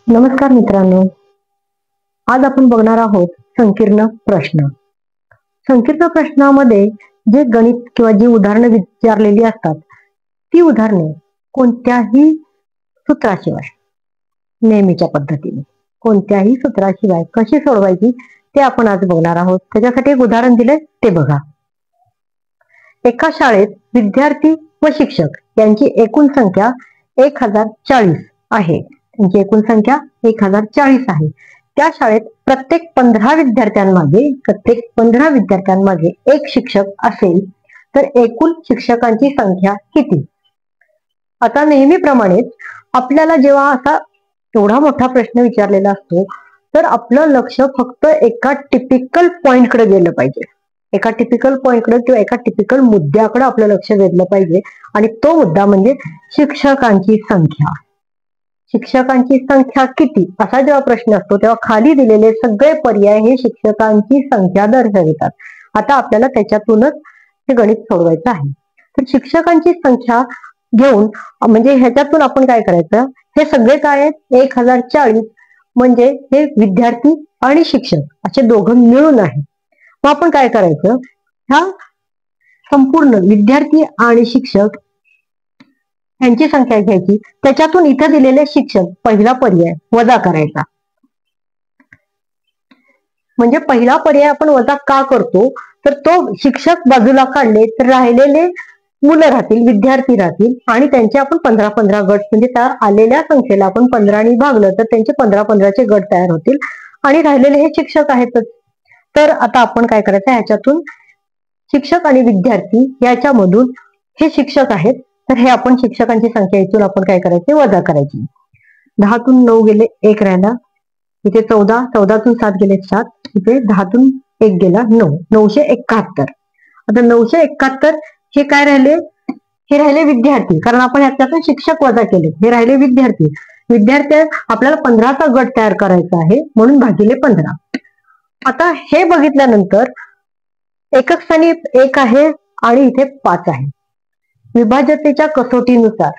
नमस्कार मित्रांनो, आज आपण बघणार आहोत संकीर्ण प्रश्न. संकीर्ण प्रश्नामध्ये जे गणित किंवा जी उदाहरणं विचारलेली असतात ती उदाहरणे कोणत्याही सूत्राशिवाय नेहमीच्या पद्धतीने कोणत्याही सूत्राशिवाय कशी सोडवायची ते आपण आज बघणार आहोत. त्याच्यासाठी एक उदाहरण दिले ते बघा. एका शाळेत विद्यार्थी व शिक्षक यांची एकूण संख्या 1040 आहे. त्यांची एकूण संख्या 1040 आहे. त्या शाळेत प्रत्येक 15 विद्यार्थ्यांमागे एक शिक्षक असेल तर एकूण शिक्षकांची संख्या किती? आता नेहमीप्रमाणेच आपल्याला जेव्हा असा एवढा मोठा प्रश्न विचारलेला असतो तर आपलं लक्ष फक्त एका टिपिकल पॉइंटकडे गेलं पाहिजे. एका टिपिकल पॉइंटकडे किंवा एका टिपिकल मुद्द्याकडे आपलं लक्ष वेधलं पाहिजे आणि तो मुद्दा म्हणजे शिक्षकांची संख्या. शिक्षकांची संख्या किती असा जेव्हा प्रश्न असतो तेव्हा खाली दिलेले सगळे पर्याय हे शिक्षकांची संख्या दर्शवितात. आता आपल्याला त्याच्यातूनच हे गणित सोडवायचं आहे. तर शिक्षकांची संख्या घेऊन म्हणजे ह्याच्यातून आपण काय करायचं, हे सगळे काय आहेत 1040 म्हणजे हे विद्यार्थी आणि शिक्षक असे दोघं मिळून आहे. मग आपण काय करायचं, ह्या संपूर्ण विद्यार्थी आणि शिक्षक यांची संख्या घ्यायची, त्याच्यातून इथं दिलेले शिक्षक पहिला पर्याय वजा करायचा. म्हणजे पहिला पर्याय आपण वजा का करतो तर तो शिक्षक बाजूला काढले तर राहिलेले मुलं राहतील, विद्यार्थी राहतील आणि त्यांचे आपण 15-15 गट म्हणजे त्या आलेल्या संख्येला आपण 15 भागलं तर त्यांचे 15-15चे गट तयार होतील आणि राहिलेले हे शिक्षक आहेतच. तर आता आपण काय करायचं, ह्याच्यातून शिक्षक आणि विद्यार्थी याच्यामधून हे शिक्षक आहेत तर हे आपण शिक्षकांची संख्या इथून आपण काय करायचे वजा करायची. 10तून 9 गेले 1 राहिला, इथे 14, 14तून 7 गेले 7, इथे 10तून 1 गेला 9, 971. आता 971 हे काय राहिले, हे राहिले विद्यार्थी, कारण आपण याच्यातून शिक्षक वजा केले, हे राहिले विद्यार्थी. विद्यार्थी आपल्याला 15चा गट तयार करायचा आहे म्हणून भागिले 15. आता हे बघितल्यानंतर एकक स्थानी 1 आहे आणि इथे 5 आहे. विभाज्यतेच्या कसोटीनुसार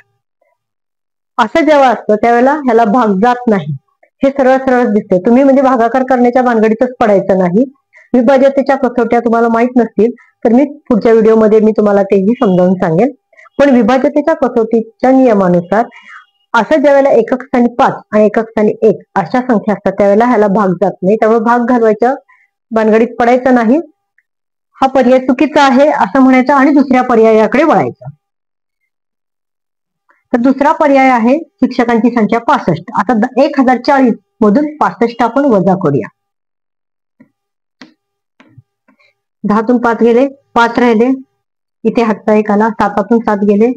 असं जेव्हा असतं त्यावेळेला ह्याला भाग जात नाही, हे सरळ सरळ दिसते. तुम्ही म्हणजे भागाकार करण्याच्या भानगडीतच पडायचं नाही. विभाज्यतेच्या कसोट्या तुम्हाला माहित नसतील तर मी पुढच्या व्हिडिओमध्ये मी तुम्हाला तेही समजावून सांगेन. पण विभाज्यतेच्या कसोटीच्या नियमानुसार असं ज्यावेळेला एकक स्थानी 5 आणि एकक स्थानी 1 अशा संख्या असतात त्यावेळेला ह्याला भाग जात नाही, त्यामुळे भाग घालवायच्या भानगडीत पडायचं नाही. हा पर्याय चुकीचा आहे असं म्हणायचं आणि दुसऱ्या पर्यायाकडे वळायचं. तर दुसरा पर्याय आहे शिक्षकांची संख्या 65. आता 1040 मधून 65 आपण वजा करूया. 10तून 5 गेले 5 राहिले, इथे हातचा 1 आला. 7तून 7 गेले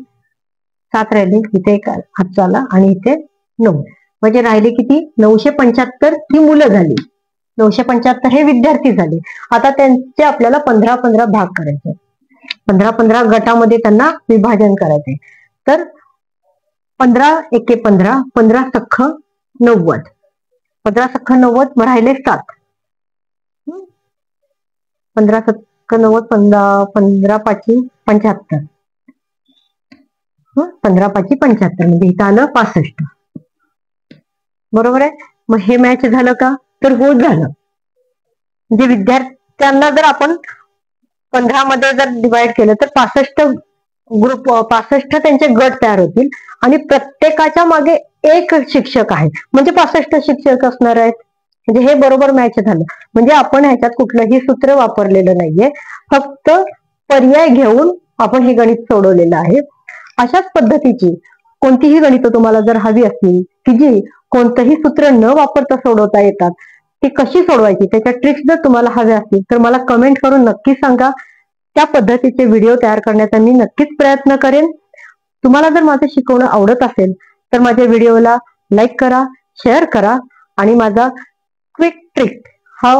7 राहिले, इथे 1 हातचा आला आणि इथे 9 म्हणजे राहिले किती 975 ही मुलं झाली. 975 हे विद्यार्थी झाले. आता त्यांचे आपल्याला 15-15 भाग करायचे, 15-15 गटामध्ये त्यांना विभाजन करायचे. तर 15 एके 15, 15 सख्ख 90, 15 सख्ख 90 मग राहिले 7. 15 सख्ख 90, 15 पाची 75, 15 पाची 75 म्हणजे इथं आलं 65. बरोबर आहे. मग हे मॅच झालं का तर हो झालं. म्हणजे विद्यार्थ्यांना जर आपण 15 मध्ये जर डिवाइड केलं तर 65 ग्रुप 65 त्यांचे गट तयार होतील आणि प्रत्येकाच्या मागे एक शिक्षक आहे म्हणजे 65 शिक्षक असणार आहेत. म्हणजे हे बरोबर मॅच झालं. म्हणजे आपण ह्याच्यात कुठलंही सूत्र वापरलेलं नाहीये, फक्त पर्याय घेऊन आपण हे गणित सोडवलेलं आहे. अशाच पद्धतीची कोणतीही गणित तुम्हाला जर हवी असतील की जी कोणतंही सूत्र न वापरता सोडवता येतात, ती कशी सोडवायची त्याच्या ट्रिक्स जर तुम्हाला हव्या असतील तर मला कमेंट करून नक्की सांगा. त्या पद्धतीचे व्हिडिओ तयार करण्याचा मी नक्कीच प्रयत्न करेन. तुम्हाला जर माझं शिकवणं आवडत असेल तर माझ्या व्हिडिओला लाईक करा, शेअर करा आणि माझा क्विक ट्रिक हा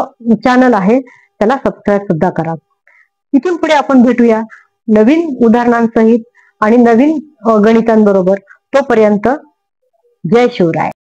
चॅनल आहे त्याला सबस्क्राईब सुद्धा करा. इथून पुढे आपण भेटूया नवीन उदाहरणांसहित आणि नवीन गणितांबरोबर. तोपर्यंत जय शिवराय.